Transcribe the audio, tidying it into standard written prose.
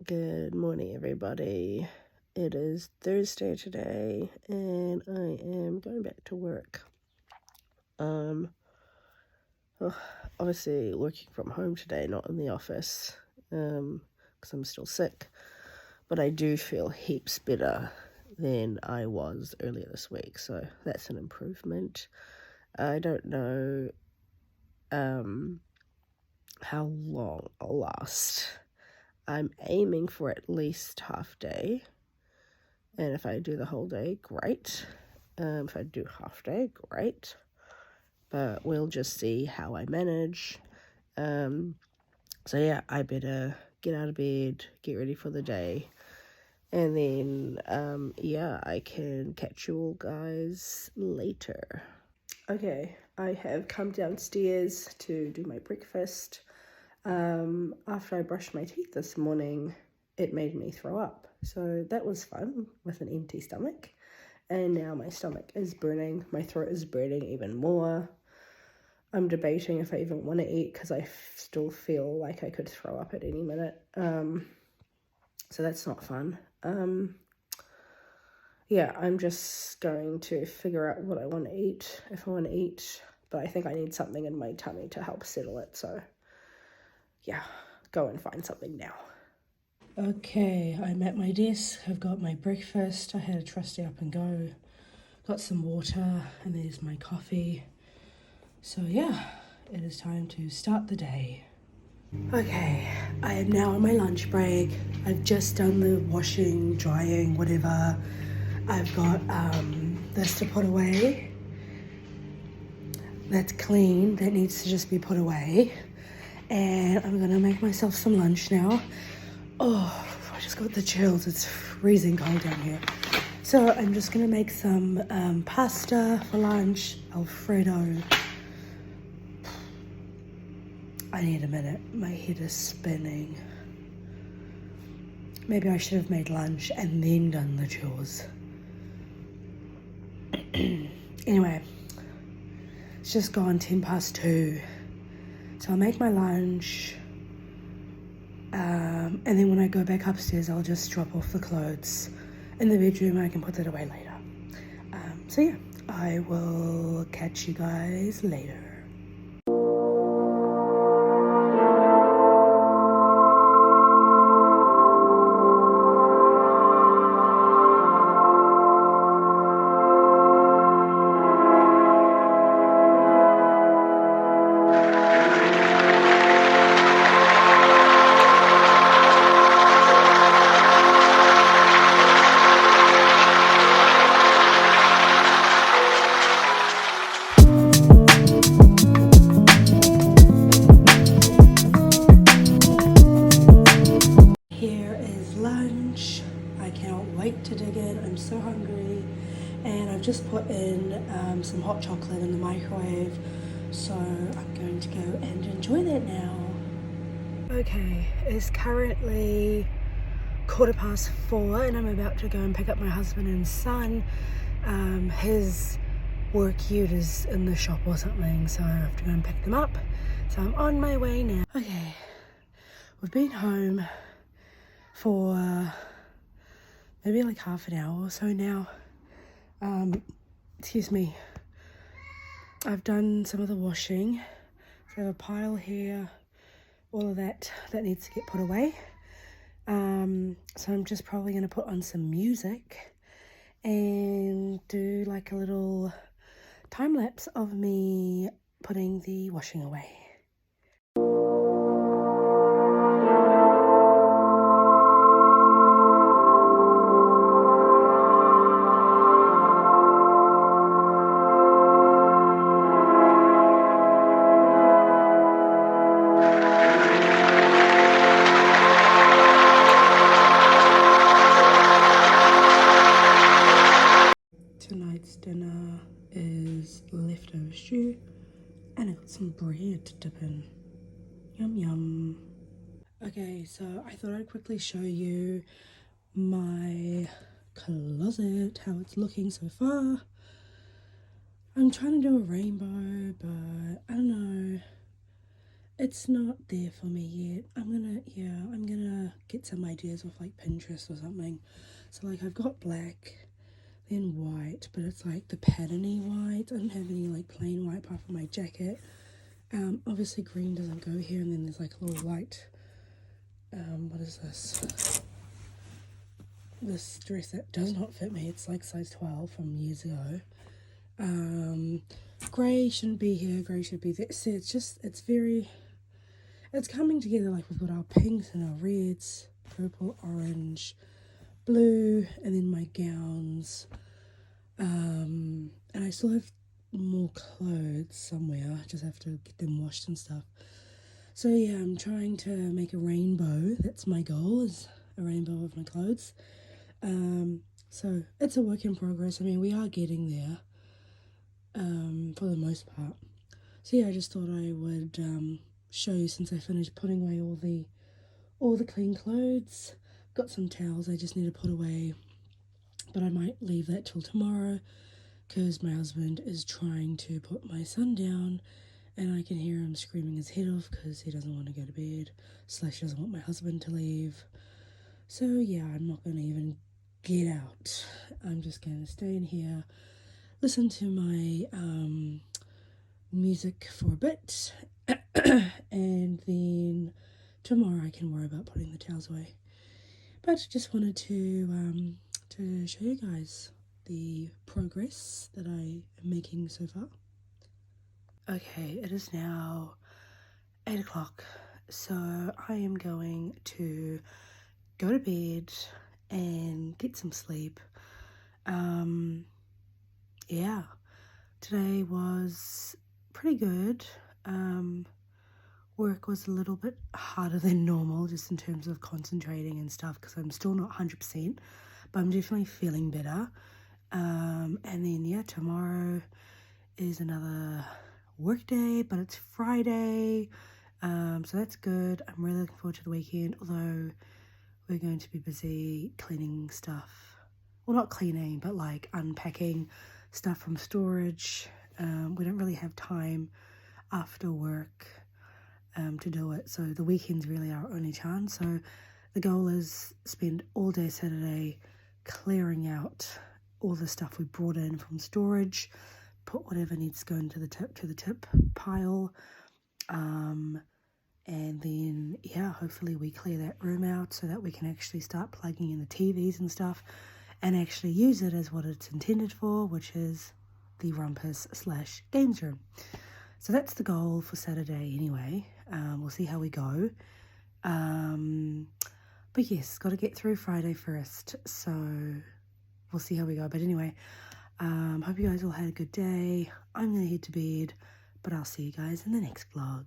Good morning, everybody. It is Thursday today, and I am going back to work. Obviously working from home today, not in the office, because I'm still sick. But I do feel heaps better than I was earlier this week, so that's an improvement. I don't know how long I'll last. I'm aiming for at least half day, and if I do the whole day, great. If I do half day, great. But we'll just see how I manage. So yeah, I better get out of bed, get ready for the day, and then I can catch you all guys later. Okay, I have come downstairs to do my breakfast. After I brushed my teeth this morning, it made me throw up. So that was fun with an empty stomach. And now my stomach is burning. My throat is burning even more. I'm debating if I even want to eat because I still feel like I could throw up at any minute. So that's not fun. I'm just going to figure out what I want to eat, if I want to eat. But I think I need something in my tummy to help settle it, so yeah, go and find something now. Okay, I'm at my desk. I've got my breakfast. I had a trusty up and go. Got some water, and there's my coffee. So yeah, it is time to start the day. Okay, I am now on my lunch break. I've just done the washing, drying, whatever. I've got this to put away. That's clean, that needs to just be put away. And I'm gonna make myself some lunch now. Oh, I just got the chills. It's freezing cold down here. So I'm just gonna make some pasta for lunch, Alfredo. I need a minute. My head is spinning. Maybe I should have made lunch and then done the chores. Anyway, it's just gone 2:10. So I'll make my lunch, and then when I go back upstairs, I'll just drop off the clothes in the bedroom. I can put that away later. So yeah, I will catch you guys later. To dig in. I'm so hungry, and I've just put in some hot chocolate in the microwave, so I'm going to go and enjoy that now. Okay, it's currently 4:15 and I'm about to go and pick up my husband and son. His work ute is in the shop or something, so I have to go and pick them up. So I'm on my way now. Okay, we've been home for maybe like half an hour or so now. Excuse me. I've done some of the washing. So I have a pile here, all of that needs to get put away. So I'm just probably going to put on some music and do like a little time lapse of me putting the washing away. Tonight's dinner is leftover stew, and I got some bread to dip in. Yum yum. Okay, so I thought I'd quickly show you my closet, how it's looking so far. I'm trying to do a rainbow, but I don't know. it's not there for me yet. I'm gonna get some ideas off like Pinterest or something. So like I've got black, then white, but it's like the patterny white. I don't have any like plain white apart from my jacket. Obviously green doesn't go here, and then there's like a little light, what is this? This dress that does not fit me. It's like size 12 from years ago. Grey shouldn't be here, grey should be there. See, it's coming together. Like we've got our pinks and our reds, purple, orange, blue, and then my gowns. And I still have more clothes somewhere. I just have to get them washed and stuff. So yeah, I'm trying to make a rainbow. That's my goal, is a rainbow of my clothes. So it's a work in progress. I mean, we are getting there, for the most part. So yeah, I just thought I would show you, since I finished putting away all the clean clothes. Got some towels I just need to put away, but I might leave that till tomorrow because my husband is trying to put my son down, and I can hear him screaming his head off because he doesn't want to go to bed, / doesn't want my husband to leave. So yeah, I'm not going to even get out. I'm just going to stay in here, listen to my music for a bit, and then tomorrow I can worry about putting the towels away. But just wanted to show you guys the progress that I am making so far. Okay, it is now 8 o'clock, so I am going to go to bed and get some sleep. Yeah, today was pretty good. Work was a little bit harder than normal, just in terms of concentrating and stuff, because I'm still not 100%, but I'm definitely feeling better. And then yeah, tomorrow is another work day, but it's Friday, so that's good. I'm really looking forward to the weekend, although we're going to be busy cleaning stuff. Well, not cleaning, but like unpacking stuff from storage. We don't really have time after work to do it, so the weekend's really our only chance. So the goal is spend all day Saturday clearing out all the stuff we brought in from storage, put whatever needs to go into the tip pile, and then yeah, hopefully we clear that room out so that we can actually start plugging in the TVs and stuff and actually use it as what it's intended for, which is the rumpus / games room. So that's the goal for Saturday anyway. We'll see how we go. But yes, got to get through Friday first, so we'll see how we go. But anyway, hope you guys all had a good day. I'm going to head to bed, but I'll see you guys in the next vlog.